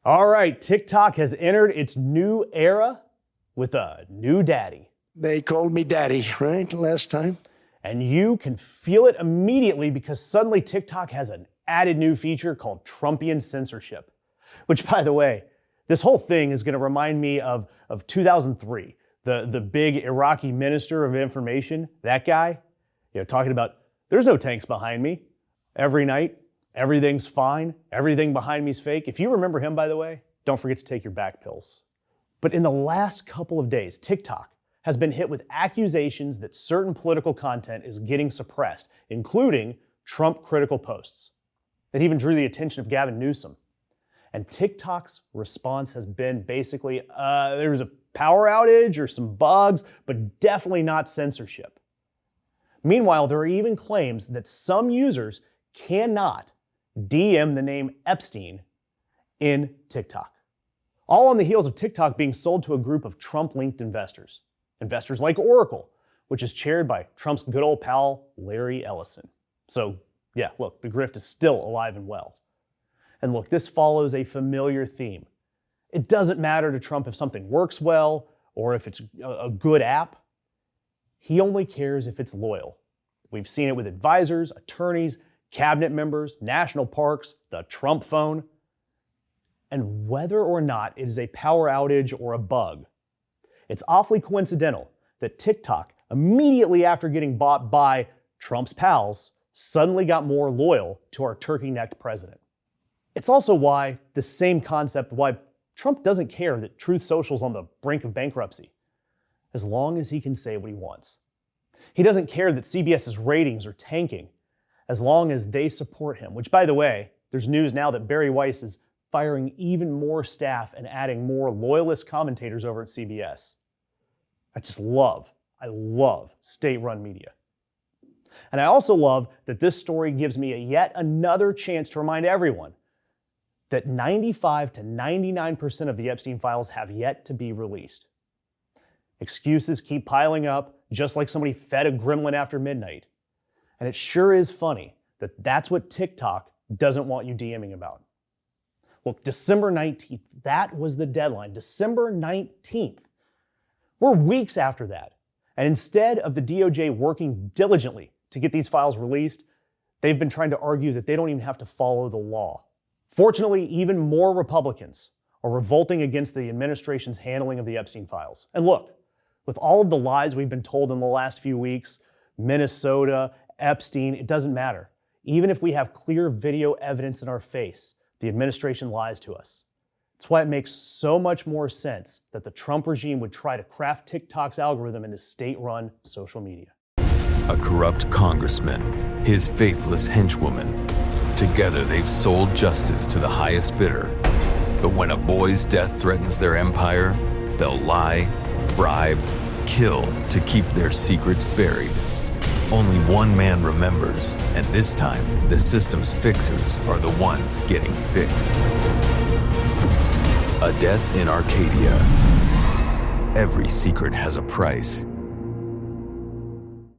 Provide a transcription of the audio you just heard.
All right, TikTok has entered its new era with a new daddy. They called me daddy, right, last time? And you can feel it immediately because suddenly TikTok has an added new feature called Trumpian censorship. Which, by the way, this whole thing is going to remind me of 2003. The big Iraqi minister of information, that guy, talking about, there's no tanks behind me. Every night, everything's fine. Everything behind me's fake. If you remember him, by the way, don't forget to take your back pills. But in the last couple of days, TikTok has been hit with accusations that certain political content is getting suppressed, including Trump-critical posts. That even drew the attention of Gavin Newsom. And TikTok's response has been basically, there was a power outage or some bugs, but definitely not censorship. Meanwhile, there are even claims that some users cannot DM the name Epstein in TikTok. All on the heels of TikTok being sold to a group of Trump-linked investors. Investors like Oracle, which is chaired by Trump's good old pal, Larry Ellison. So, yeah, look, the grift is still alive and well. And look, this follows a familiar theme. It doesn't matter to Trump if something works well or if it's a good app. He only cares if it's loyal. We've seen it with advisors, attorneys, cabinet members, national parks, the Trump phone. And whether or not it is a power outage or a bug, it's awfully coincidental that TikTok, immediately after getting bought by Trump's pals, suddenly got more loyal to our turkey-necked president. It's also why the same concept why Trump doesn't care that Truth Social's on the brink of bankruptcy, as long as he can say what he wants. He doesn't care that CBS's ratings are tanking, as long as they support him, which, by the way, there's news now that Barry Weiss is firing even more staff and adding more loyalist commentators over at CBS. I love state-run media. And I also love that this story gives me yet another chance to remind everyone that 95 to 99% of the Epstein files have yet to be released. Excuses keep piling up, just like somebody fed a gremlin after midnight. And it sure is funny that that's what TikTok doesn't want you DMing about. Look, December 19th, that was the deadline. December 19th. We're weeks after that. And instead of the DOJ working diligently to get these files released, they've been trying to argue that they don't even have to follow the law. Fortunately, even more Republicans are revolting against the administration's handling of the Epstein files. And look, with all of the lies we've been told in the last few weeks, Minnesota, Epstein, it doesn't matter. Even if we have clear video evidence in our face, the administration lies to us. It's why it makes so much more sense that the Trump regime would try to craft TikTok's algorithm into state-run social media. A corrupt congressman, his faithless henchwoman. Together they've sold justice to the highest bidder. But when a boy's death threatens their empire, they'll lie, bribe, kill to keep their secrets buried. Only one man remembers, and this time, the system's fixers are the ones getting fixed. A Death in Arcadia. Every secret has a price,